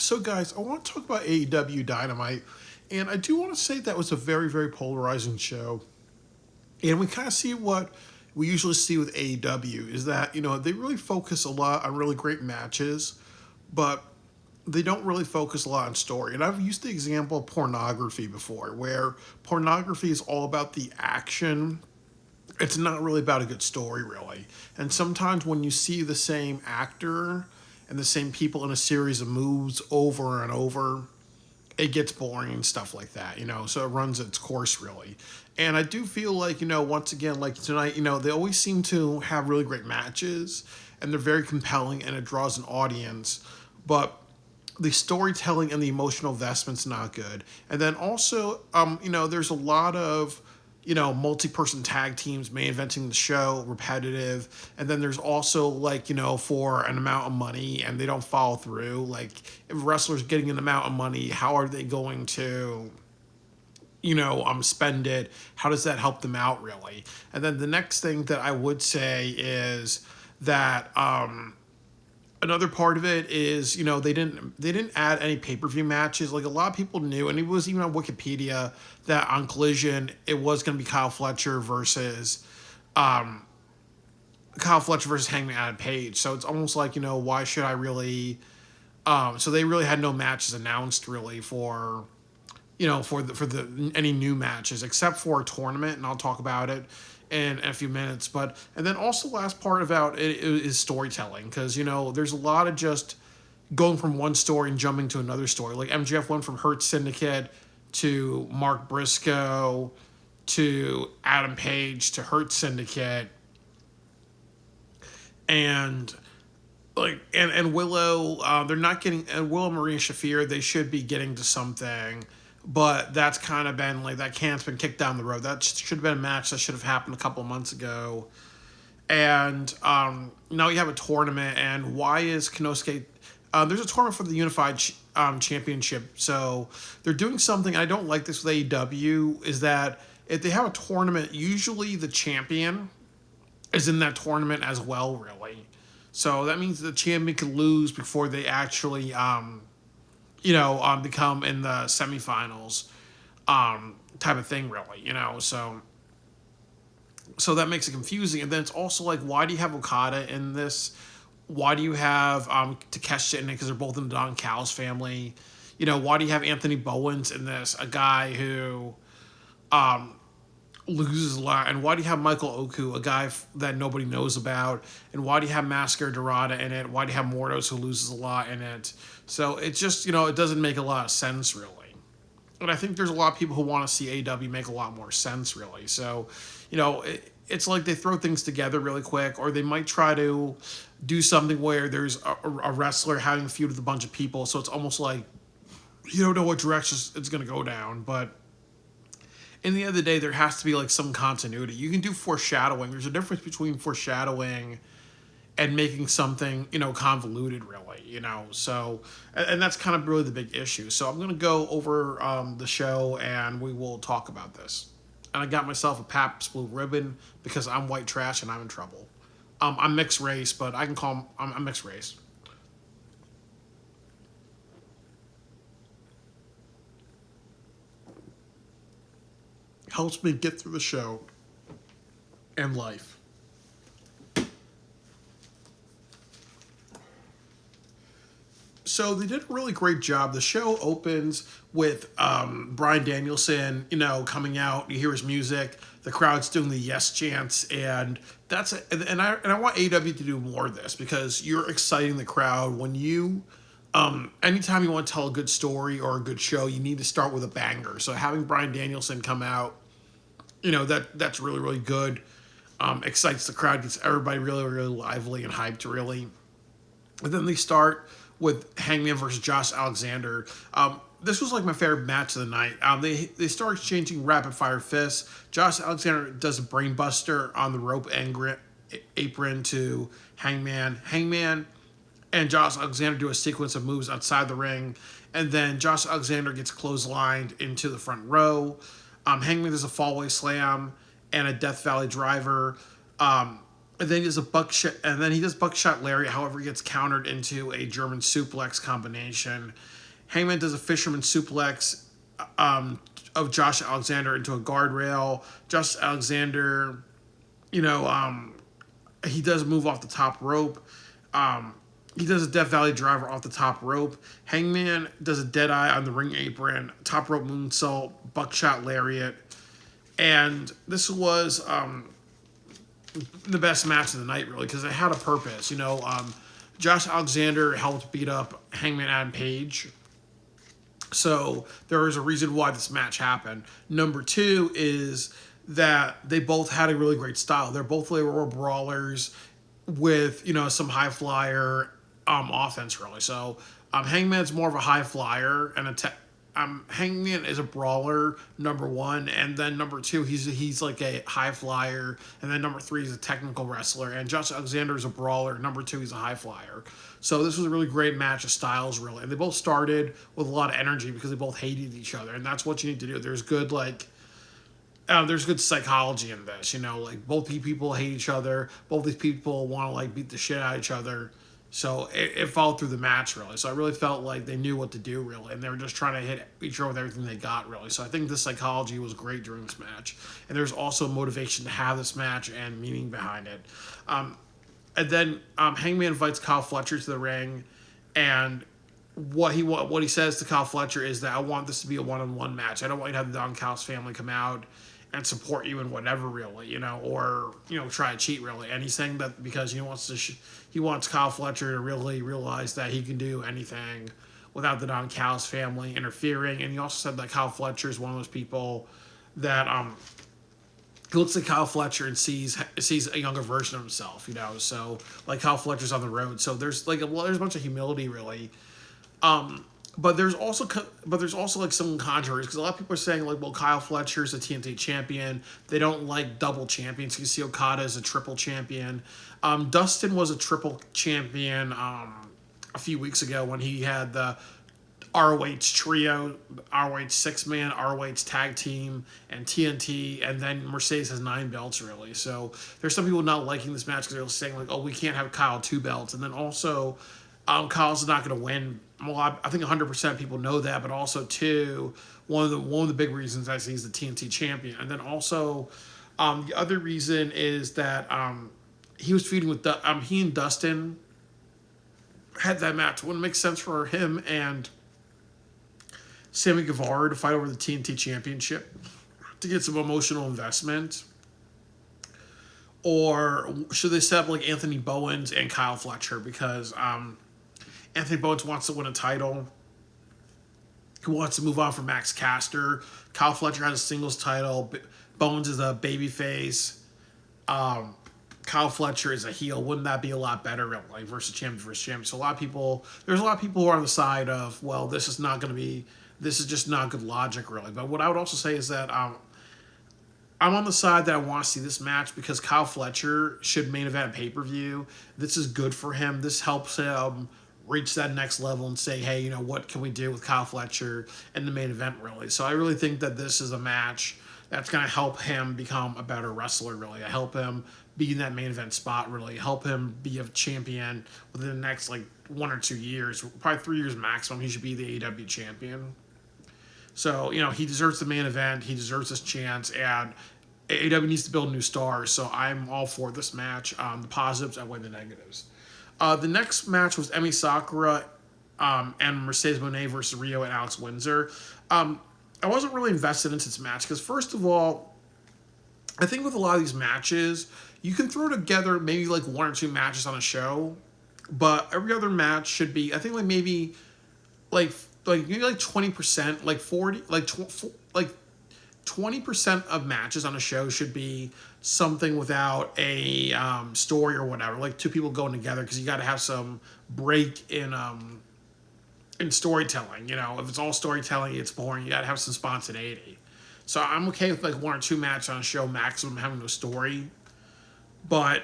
So, guys, I want to talk about AEW Dynamite, and I do want to say that was a very, very polarizing show. And we kind of see what we usually see with AEW is that, they really focus a lot on really great matches, but they don't really focus a lot on story. And I've used the example of pornography before, where pornography is all about the action. It's not really about a good story, really. And sometimes when you see the same actor and the same people in a series of moves over and over, it gets boring and stuff like that, so it runs its course really. And I do feel like, once again, like tonight, they always seem to have really great matches and they're very compelling and it draws an audience. But the storytelling and the emotional investment's not good. And then also, there's a lot of multi-person tag teams main eventing the show, repetitive. And then there's also like, for an amount of money and they don't follow through. Like if wrestlers getting an amount of money, how are they going to, spend it? How does that help them out really? And then the next thing that I would say is that, another part of it is they didn't add any pay-per-view matches. Like a lot of people knew, and it was even on Wikipedia, that on Collision it was going to be Kyle Fletcher versus Hangman Adam Page. So it's almost like, why should I really, so they really had no matches announced really for, for the any new matches except for a tournament, and I'll talk about it in a few minutes. But and then also the last part about it is storytelling, because there's a lot of just going from one story and jumping to another story. Like MJF went from Hurt Syndicate to Mark Briscoe to Adam Page to Hurt Syndicate, and and Willow, they're not getting, and Willow Maria Shafir, they should be getting to something, but that's kind of been like, that can's been kicked down the road. That should have been a match that should have happened a couple of months ago. And now you have a tournament, and why is Konosuke? There's a tournament for the Unified Championship, so they're doing something. I don't like this with AEW, is that if they have a tournament, usually the champion is in that tournament as well, really. So that means the champion could lose before they actually, become in the semifinals, type of thing, really. So that makes it confusing. And then it's also like, why do you have Okada in this? Why do you have Takeshita in it? Because they're both in the Don Callis family. Why do you have Anthony Bowens in this? A guy who loses a lot. And why do you have Michael Oku, a guy that nobody knows about? And why do you have Masker Dorada in it? Why do you have Mordos, who loses a lot, in it? So it's just, it doesn't make a lot of sense, really. And I think there's a lot of people who want to see AEW make a lot more sense, really. So, it's like they throw things together really quick, or they might try to do something where there's a wrestler having a feud with a bunch of people. So it's almost like you don't know what direction it's going to go down. But in the end of the day, there has to be like some continuity. You can do foreshadowing. There's a difference between foreshadowing and making something, convoluted, really, So, and that's kind of really the big issue. So I'm going to go over the show and we will talk about this. And I got myself a Pabst Blue Ribbon because I'm white trash and I'm in trouble. I'm mixed race, but I can call him, I'm mixed race. Helps me get through the show and life. So they did a really great job. The show opens with Bryan Danielson, coming out. You hear his music. The crowd's doing the yes chants, and that's it. And I want AEW to do more of this, because you're exciting the crowd when you. Anytime you want to tell a good story or a good show, you need to start with a banger. So having Bryan Danielson come out, that's really, really good. Excites the crowd, gets everybody really, really lively and hyped, really. And then they start with Hangman versus Josh Alexander. This was like my favorite match of the night. They start exchanging rapid fire fists. Josh Alexander does a brainbuster on the rope apron to Hangman. Hangman and Josh Alexander do a sequence of moves outside the ring, and then Josh Alexander gets clotheslined into the front row. Hangman does a fallaway slam and a Death Valley driver. and then he does a buckshot, and then he does buckshot lariat. However, he gets countered into a German suplex combination. Hangman does a fisherman suplex of Josh Alexander into a guardrail. Josh Alexander, you know, he does move off the top rope. He does a Death Valley driver off the top rope. Hangman does a dead eye on the ring apron, top rope moonsault, buckshot lariat. And this was the best match of the night, really, because it had a purpose. You know, Josh Alexander helped beat up Hangman Adam Page. So there is a reason why this match happened. Number two is that they both had a really great style. They were brawlers with, you know, some high flyer offense, really. So Hangman's more of a high flyer, and Hangman is a brawler, number one, and then number two, he's like a high flyer, and then number three, he's a technical wrestler, and Josh Alexander is a brawler, number two, he's a high flyer. So this was a really great match of styles, really, and they both started with a lot of energy because they both hated each other, and that's what you need to do. There's good psychology in this, you know, like both people hate each other, both these people want to like beat the shit out of each other. So it followed through the match, really. So I really felt like they knew what to do, really, and they were just trying to hit each other with everything they got, really. So I think the psychology was great during this match, and there's also motivation to have this match and meaning behind it. And then Hangman invites Kyle Fletcher to the ring, and what he says to Kyle Fletcher is that I want this to be a one-on-one match. I don't want you to have the Don Callis family come out and support you in whatever, really, you know, or, you know, try to cheat, really. And he's saying that because he wants Kyle Fletcher to really realize that he can do anything without the Don Callis family interfering. And he also said that Kyle Fletcher is one of those people that he looks at Kyle Fletcher and sees a younger version of himself, you know. So like Kyle Fletcher's on the road, so there's there's a bunch of humility, really. But there's also like some controversy because a lot of people are saying like, well, Kyle Fletcher's a TNT champion. They don't like double champions. You see Okada is a triple champion. Dustin was a triple champion a few weeks ago when he had the ROH trio, ROH 6-man, ROH tag team, and TNT, and then Mercedes has 9 belts, really. So there's some people not liking this match because they're saying like, oh, we can't have Kyle 2 belts, and then also Kyle's not going to win. Well, I think 100% people know that, but also too, one of the big reasons I see he's the TNT champion, and then also the other reason is that he was feuding with he and Dustin had that match. Wouldn't make sense for him and Sammy Guevara to fight over the TNT championship to get some emotional investment, or should they set up like Anthony Bowens and Kyle Fletcher because Anthony Bowens wants to win a title. He wants to move on from Max Caster. Kyle Fletcher has a singles title. Bowens is a babyface. Kyle Fletcher is a heel. Wouldn't that be a lot better, like versus champion? So there's a lot of people who are on the side of, well, this is just not good logic, really. But what I would also say is that I'm on the side that I want to see this match because Kyle Fletcher should main event pay-per-view. This is good for him. This helps him reach that next level and say, hey, you know, what can we do with Kyle Fletcher in the main event, really? So I really think that this is a match that's going to help him become a better wrestler, really. Help him be in that main event spot, really. Help him be a champion within the next, 1 or 2 years. Probably 3 years maximum, he should be the AEW champion. So, you know, he deserves the main event. He deserves this chance, and AEW needs to build new stars. So I'm all for this match. The positives outweigh the negatives. The next match was Emi Sakura and Mercedes Moné versus Rio and Alex Windsor. I wasn't really invested into this match because, first of all, I think with a lot of these matches, you can throw together maybe 1 or 2 matches on a show, but every other match should be, I think maybe 20%, 40, 20% of matches on a show should be something without a story or whatever, like 2 people going together, because you got to have some break in storytelling. You know, if it's all storytelling, it's boring. You got to have some spontaneity. So I'm okay with 1 or 2 matches on a show maximum having no story, but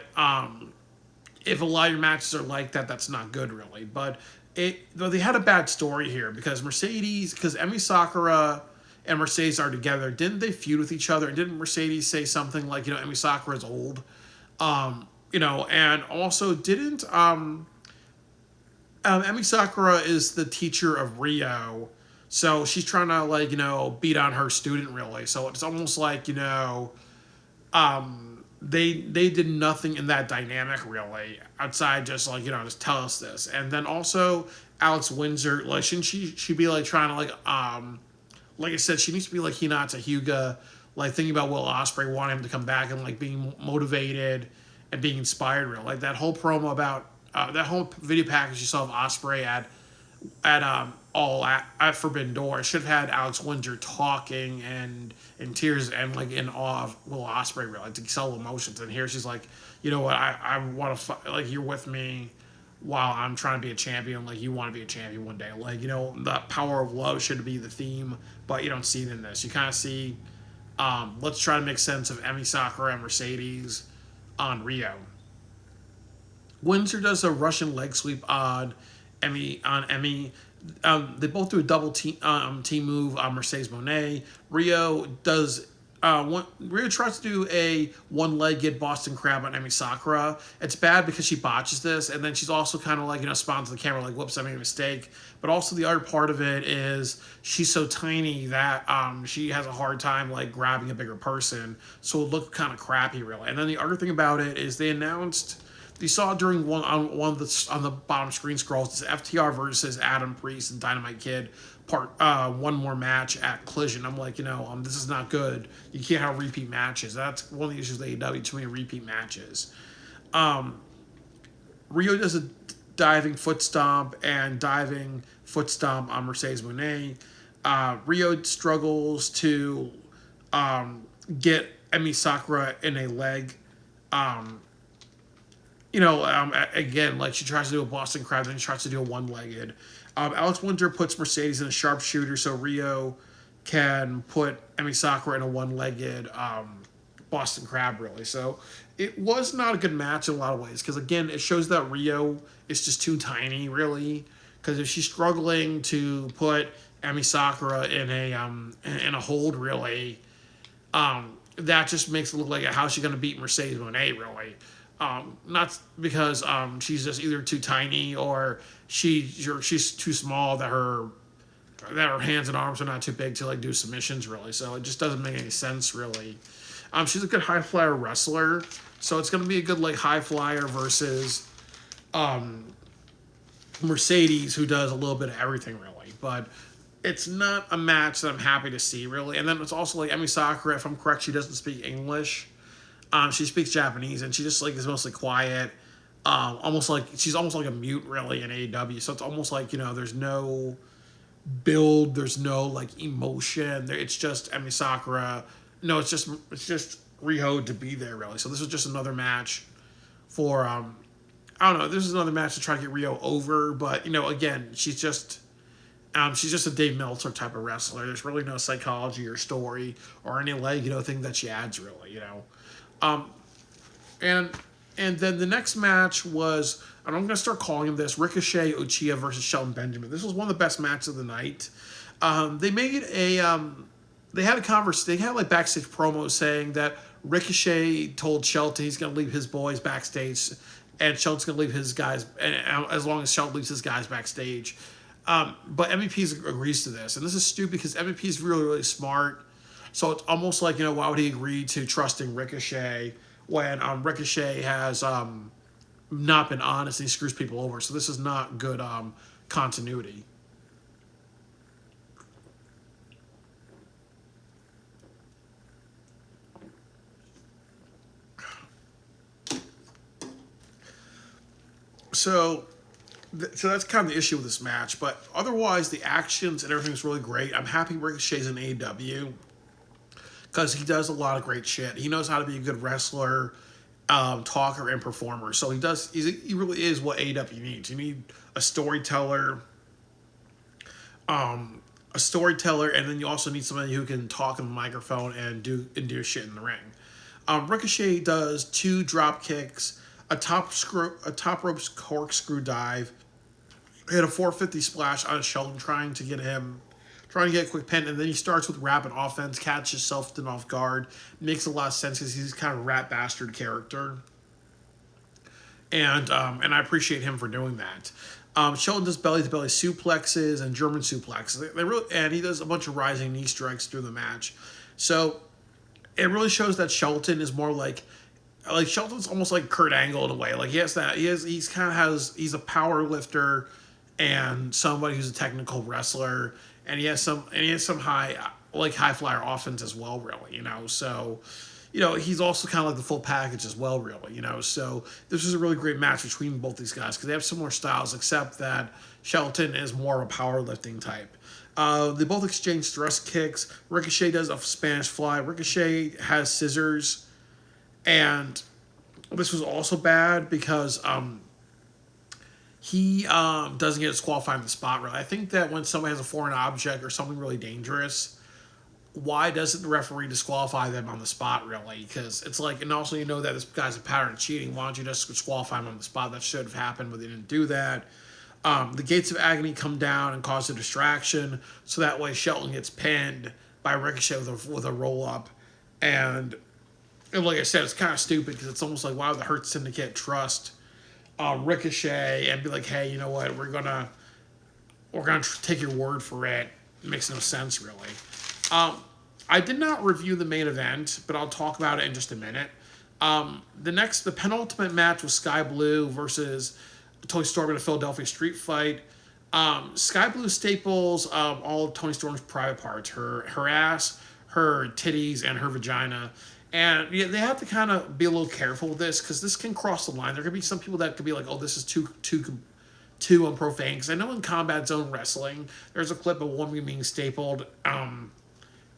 if a lot of your matches are like that, that's not good, really. But they had a bad story here because Emi Sakura and Mercedes are together. Didn't they feud with each other? And didn't Mercedes say something like, you know, Emi Sakura's old? And also didn't Emi Sakura is the teacher of Rio, so she's trying to like beat on her student really. So it's almost like they did nothing in that dynamic really outside just like just tell us this. And then also Alex Windsor, like shouldn't she be like trying to like I said, she needs to be like Hinata Hyuga, like thinking about Will Ospreay, wanting him to come back and like being motivated and being inspired. Real like that whole promo about that whole video package you saw of Ospreay at all at Forbidden Door should have had Alex Windsor talking and in tears and like in awe of Will Ospreay, really, like, to sell emotions. And here she's like, you know what, I want to like you're with me while I'm trying to be a champion. Like you want to be a champion one day. Like the power of love should be the theme, but you don't see it in this. You kind of see, let's try to make sense of Emi Sakura and Mercedes on Rio. Windsor does a Russian leg sweep on Emi. They both do a double team move on Mercedes Monet. Rio tries to do a one-legged Boston Crab on Emi Sakura. It's bad because she botches this, and then she's also kind of like spawns to the camera like, "Whoops, I made a mistake." But also the other part of it is she's so tiny that she has a hard time like grabbing a bigger person, so it looked kind of crappy, really. And then the other thing about it is they announced. You saw during one of the bottom screen scrolls, it's FTR versus Adam Priest and Dynamite Kid one more match at Collision. I'm like, this is not good. You can't have repeat matches. That's one of the issues with AEW, too many repeat matches. Rio does a diving foot stomp on Mercedes Monet. Rio struggles to get Emi Sakura in a leg. Again, like she tries to do a Boston Crab, then she tries to do a one-legged. Alex Winter puts Mercedes in a sharpshooter so Rio can put Emi Sakura in a one-legged Boston Crab, really. So it was not a good match in a lot of ways because, again, it shows that Rio is just too tiny, really. Because if she's struggling to put Emi Sakura in a hold, really, that just makes it look like how's she going to beat Mercedes Monet, really. Not because she's just either too tiny or she's too small that her hands and arms are not too big to like do submissions, really. So it just doesn't make any sense, really. She's a good high flyer wrestler, so it's gonna be a good like high flyer versus Mercedes, who does a little bit of everything, really. But it's not a match that I'm happy to see, really. And then it's also like Emi Sakura, if I'm correct, she doesn't speak English. She speaks Japanese, and she just like is mostly quiet. She's almost like a mute, really, in AEW. So it's almost like there's no build, there's no like emotion. It's just Emi Sakura. No, it's just Riho to be there, really. So this is just another match for I don't know. This is another match to try to get Riho over, but again, she's just a Dave Meltzer type of wrestler. There's really no psychology or story or any thing that she adds, really. And then the next match was, and I'm going to start calling him this, Ricochet Uchiha versus Shelton Benjamin. This was one of the best matches of the night. They made they had a conversation, they had like backstage promos saying that Ricochet told Shelton he's going to leave his boys backstage and Shelton's going to leave his guys, and as long as Shelton leaves his guys backstage. But MVP agrees to this. And this is stupid because MVP is really, really smart. So it's almost like, why would he agree to trusting Ricochet when Ricochet has not been honest and he screws people over. So this is not good continuity. So that's kind of the issue with this match. But otherwise, the actions and everything is really great. I'm happy Ricochet's in AEW because he does a lot of great shit. He knows how to be a good wrestler, talker, and performer. So he really is what AEW needs. You need a storyteller, and then you also need somebody who can talk on the microphone and do shit in the ring. Ricochet does 2 drop kicks, a top rope corkscrew dive, hit a 450 splash on Sheldon trying to get a quick pin, and then he starts with rapid offense, catches Shelton off guard. Makes a lot of sense because he's kind of a rat bastard character. and I appreciate him for doing that. Shelton does belly to belly suplexes and German suplexes. They really, and he does a bunch of rising knee strikes through the match. So it really shows that Shelton is more like Shelton's almost like Kurt Angle in a way. Like he's kind of has he's a power lifter and somebody who's a technical wrestler, and he has some high flyer offense as well, really. So he's also kind of like the full package as well, really. So this was a really great match between both these guys because they have similar styles, except that Shelton is more of a powerlifting type. They both exchange thrust kicks. Ricochet does a Spanish fly. Ricochet has scissors, and this was also bad because he doesn't get disqualified in the spot, really. I think that when somebody has a foreign object or something really dangerous, why doesn't the referee disqualify them on the spot, really? Because it's like, and also that this guy's a pattern of cheating. Why don't you just disqualify him on the spot? That should have happened, but they didn't do that. The Gates of Agony come down and cause a distraction, so that way Shelton gets pinned by Ricochet with a roll up, and like I said, it's kind of stupid because it's almost like, why would the Hurt Syndicate trust Ricochet and be like, hey, you know what, we're gonna take your word for it. It makes no sense, really. I did not review the main event, but I'll talk about it in just a minute. The penultimate match was Sky Blue versus Toni Storm in a Philadelphia street fight. Sky Blue staples all of Toni Storm's private parts: her ass, her titties, and her vagina. And yeah, they have to kind of be a little careful with this because this can cross the line. There could be some people that could be like, "Oh, this is too unprofane." Because I know in Combat Zone Wrestling, there's a clip of a woman being stapled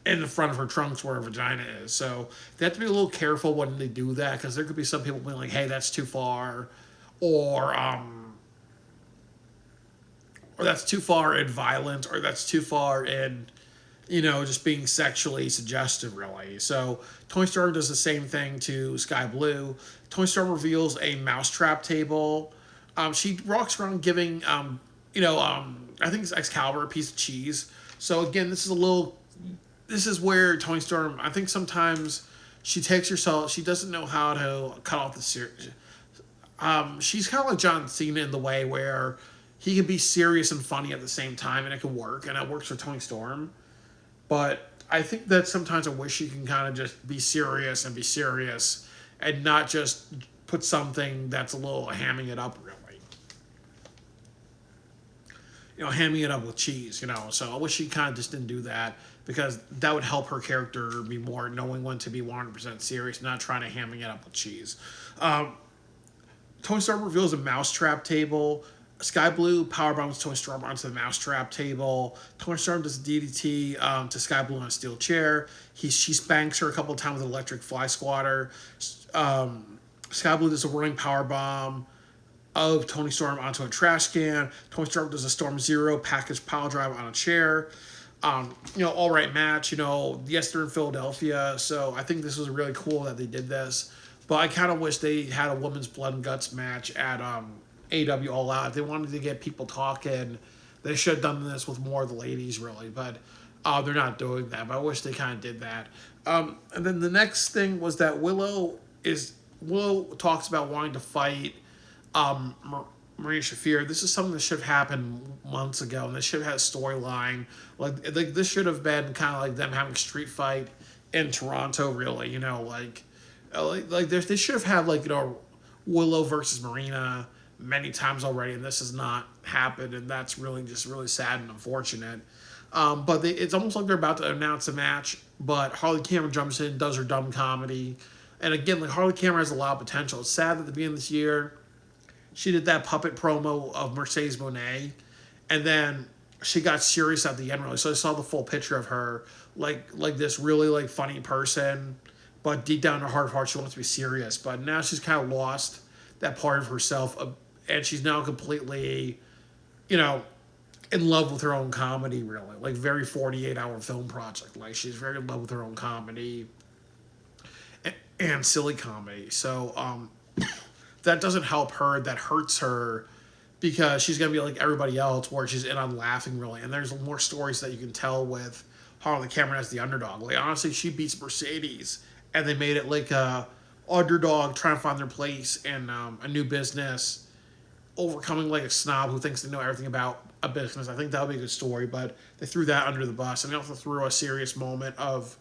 in the front of her trunks where her vagina is. So they have to be a little careful when they do that because there could be some people being like, "Hey, that's too far," or that's too far in violence, or that's too far in just being sexually suggestive, really. So Toni Storm does the same thing to Sky Blue. Toni Storm reveals a mousetrap table. She walks around giving, I think it's Excalibur a piece of cheese. So again, this is where Toni Storm, I think sometimes she takes herself, she doesn't know how to cut off the serious. She's kind of like John Cena in the way where he can be serious and funny at the same time, and it can work, and it works for Toni Storm. But I think that sometimes I wish she can kind of just be serious and not just put something that's a little hamming it up, really. Hamming it up with cheese, So I wish she kind of just didn't do that because that would help her character be more knowing when to be 100% serious, not trying to hamming it up with cheese. Toni Storm reveals a mousetrap table. Sky Blue powerbombs Toni Storm onto the mousetrap table. Toni Storm does a DDT to Sky Blue on a steel chair. She spanks her a couple of times with an electric fly swatter. Sky Blue does a running powerbomb of Toni Storm onto a trash can. Toni Storm does a Storm Zero package pile drive on a chair. All right match. Yes, they're in Philadelphia, so I think this was really cool that they did this. But I kind of wish they had a women's blood and guts match at AEW All Out. If they wanted to get people talking, they should have done this with more of the ladies, really. But they're not doing that. But I wish they kind of did that. And then the next thing was that Willow talks about wanting to fight Maria Shafir. This is something that should have happened months ago, and this should have had a storyline. Like this should have been kind of like them having a street fight in Toronto, really. They should have had Willow versus Marina many times already, and this has not happened, and that's really just really sad and unfortunate. But it's almost like they're about to announce a match, but Harley Cameron jumps in, does her dumb comedy, and again, Harley Cameron has a lot of potential. It's sad that at the beginning of this year, she did that puppet promo of Mercedes Moné, and then she got serious at the end, really. So I saw the full picture of her, like this really funny person, but deep down in her heart of hearts, she wants to be serious. But now she's kind of lost that part of herself, and she's now completely, in love with her own comedy, really. Like, very 48-hour film project. Like, she's very in love with her own comedy and silly comedy. So, that doesn't help her. That hurts her because she's going to be like everybody else where she's in on laughing, really. And there's more stories that you can tell with Harley Cameron as the underdog. Like, honestly, she beats Mercedes, and they made it like a underdog trying to find their place in a new business, overcoming like a snob who thinks they know everything about a business. I think that would be a good story, but they threw that under the bus, and they also threw a serious moment of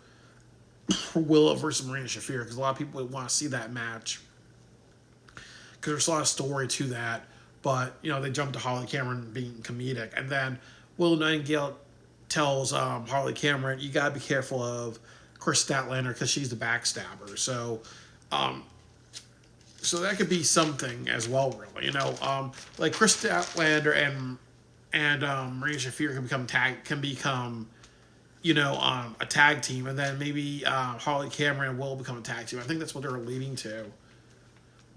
Willow versus Marina Shafir because a lot of people want to see that match because there's a lot of story to that. But they jumped to Harley Cameron being comedic, and then Willow Nightingale tells Harley Cameron, "You gotta be careful of Chris Statlander because she's the backstabber." So that could be something as well, really. Like Chris Statlander and Marina Shafir can become a tag team, and then maybe Harley Cameron will become a tag team. I think that's what they're leading to.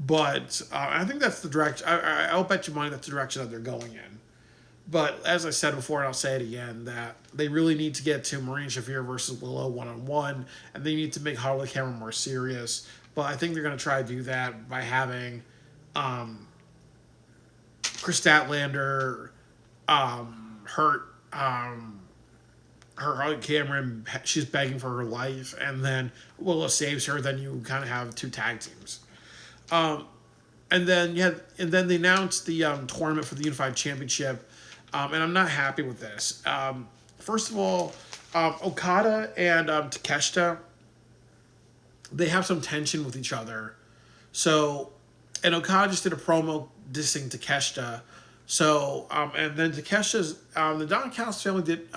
But I think that's the direction. I'll bet you money that's the direction that they're going in. But as I said before, and I'll say it again, that they really need to get to Marina Shafir versus Willow one-on-one, and they need to make Harley Cameron more serious. But I think they're going to try to do that by having Chris Statlander hurt her Harley Cameron. She's begging for her life, and then Willow saves her. Then you kind of have two tag teams. And then they announced the tournament for the Unified Championship, and I'm not happy with this. First of all, Okada and Takeshita, they have some tension with each other. So, and Okada just did a promo dissing Takeshita. So, and then Takeshita's the Don Callis family did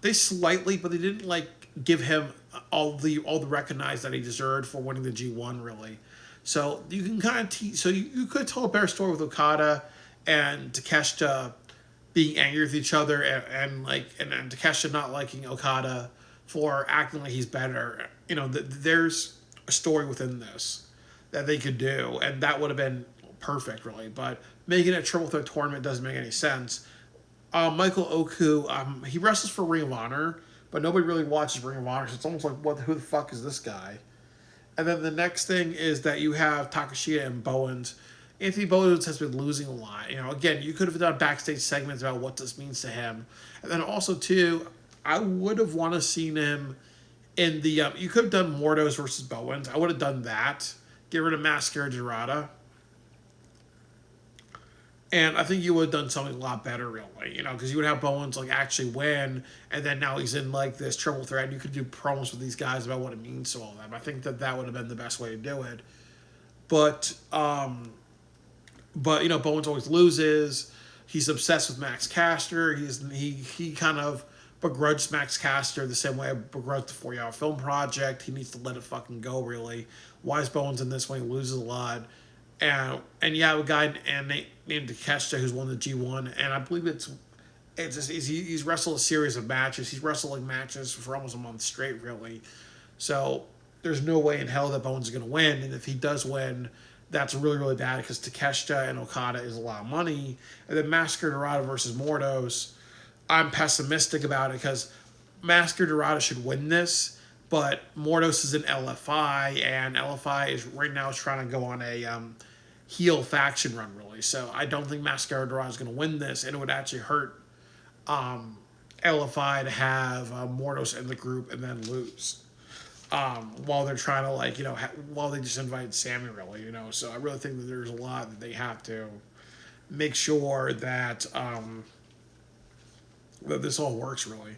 they slightly, but they didn't like give him all the recognize that he deserved for winning the G1 really. So you can kind of so you could tell a better story with Okada and Takeshita being angry with each other and Takeshita not liking Okada for acting like he's better. There's a story within this that they could do, and that would have been perfect, really. But making it a triple threat tournament doesn't make any sense. Michael Oku, he wrestles for Ring of Honor, but nobody really watches Ring of Honor, so it's almost like, who the fuck is this guy? And then the next thing is that you have Takashita and Bowens. Anthony Bowens has been losing a lot. Again, you could have done backstage segments about what this means to him. And then also, too, I would have wanted to seen him in the... you could have done Mordos versus Bowens. I would have done that. Get rid of Mascara Dorada. And I think you would have done something a lot better, really, because you would have Bowens actually win, and then now he's in this triple threat, and you could do promos with these guys about what it means to all of them. I think that would have been the best way to do it. But Bowens always loses. He's obsessed with Max Caster. He kind of begrudged Max Caster the same way I begrudged the 4-Hour Film Project. He needs to let it fucking go, really. Why is Bowens in this when he loses a lot? And yeah, a guy named Takeshita who's won the G1, and I believe he's wrestled a series of matches. He's wrestled matches for almost a month straight, really. So there's no way in hell that Bowens is going to win, and if he does win, that's really, really bad because Takeshita and Okada is a lot of money. And then Mascara Dorada versus Mordos, I'm pessimistic about it because Mascara Dorada should win this, but Mordos is in LFI, and LFI is right now trying to go on a heel faction run, really. So I don't think Mascara Dorada is going to win this, and it would actually hurt LFI to have Mordos in the group and then lose. While they're trying to while they just invited Sammy, really, So I really think that there's a lot that they have to make sure that that this all works, really.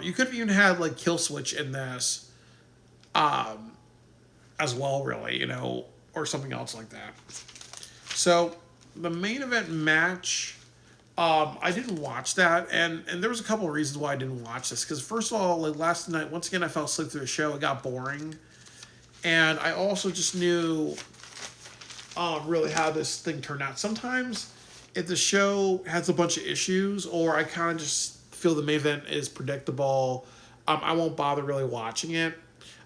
You could have even had Kill Switch in this as well, really, or something else like that. So the main event match, I didn't watch that, and there was a couple of reasons why I didn't watch this. Because first of all, last night, once again, I fell asleep through the show. It got boring, and I also just knew really how this thing turned out. Sometimes, if the show has a bunch of issues, or I kind of just feel the main event is predictable, I won't bother really watching it.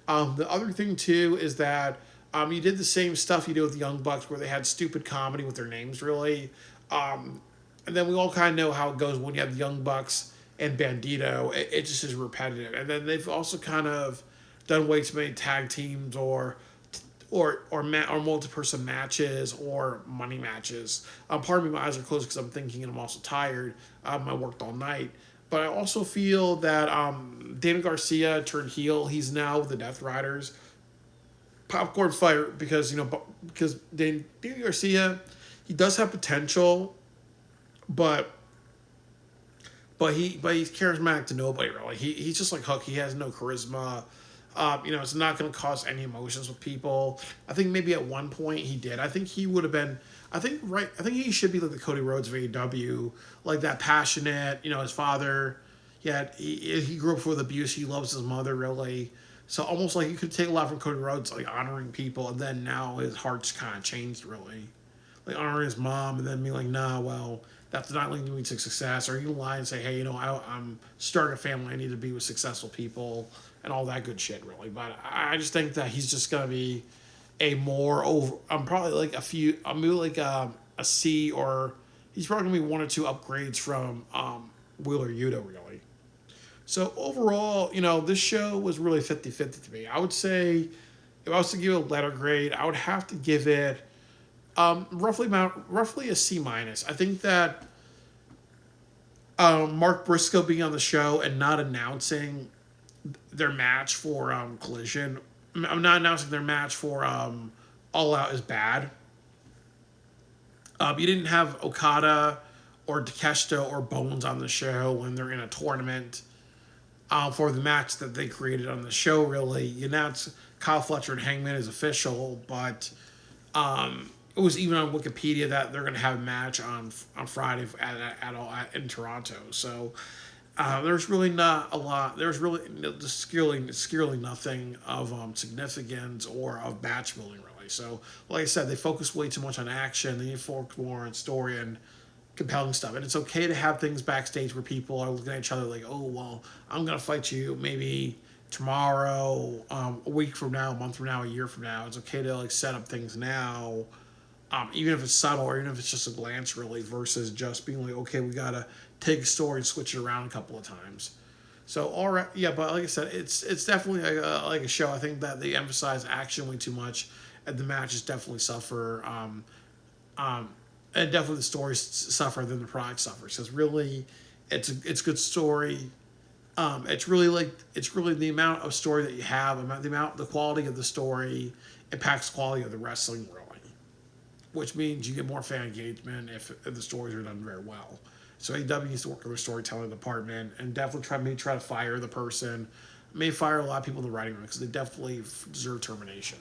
The other thing too is that you did the same stuff you did with the Young Bucks, where they had stupid comedy with their names, really. And then we all kind of know how it goes when you have the Young Bucks and Bandito. It just is repetitive. And then they've also kind of done way too many tag teams or multi-person matches or money matches. Pardon me, my eyes are closed because I'm thinking and I'm also tired. I worked all night. But I also feel that Daniel Garcia turned heel. He's now with the Death Riders. popcorn fight because because Daniel Garcia, he does have potential, but he's charismatic to nobody really. He's just like Hook. He has no charisma. It's not going to cause any emotions with people. I think maybe at one point he did. I think he would have been. I think he should be like the Cody Rhodes of AEW, like that passionate. His father. He grew up with abuse. He loves his mother really. So almost like you could take a lot from Cody Rhodes, like honoring people, and then now his heart's kind of changed really, like honoring his mom, and then being like, nah, well, that's not leading me to success. Or you can lie and say, hey, I'm starting a family. I need to be with successful people and all that good shit, really. But I just think that he's just gonna be a more over. I'm probably like a few. I'm maybe like a C, or he's probably gonna be one or two upgrades from Wheeler Yuta, really. So overall, this show was really 50-50 to me. I would say if I was to give it a letter grade, I would have to give it roughly a C minus. I think that Mark Briscoe being on the show and not announcing their match for Collision, I'm not announcing their match for All Out is bad. You didn't have Okada or Takeshita or Bones on the show when they're in a tournament for the match that they created on the show. Really, you announced Kyle Fletcher and Hangman as official, but it was even on Wikipedia that they're going to have a match on Friday in Toronto. So there's really not a lot. There's really scarily nothing of significance or of match building really. So like I said, they focus way too much on action. They need to focus more on story and compelling stuff. And it's okay to have things backstage where people are looking at each other like, oh well, I'm gonna fight you maybe tomorrow, a week from now, a month from now, a year from now. It's okay to like set up things now, even if it's subtle or even if it's just a glance, really, versus just being like, okay, we gotta take a story and switch it around a couple of times. So all right, yeah, but like I said, it's definitely like a show. I think that they emphasize action way too much, and the matches definitely suffer. Um, and definitely the stories suffer, then the product suffers. Because really, it's good story. It's really the amount of story that you have, the quality of the story impacts the quality of the wrestling, really, which means you get more fan engagement if the stories are done very well. So AEW needs to work on their storytelling department and definitely try to fire the person. May fire a lot of people in the writing room because they definitely deserve termination.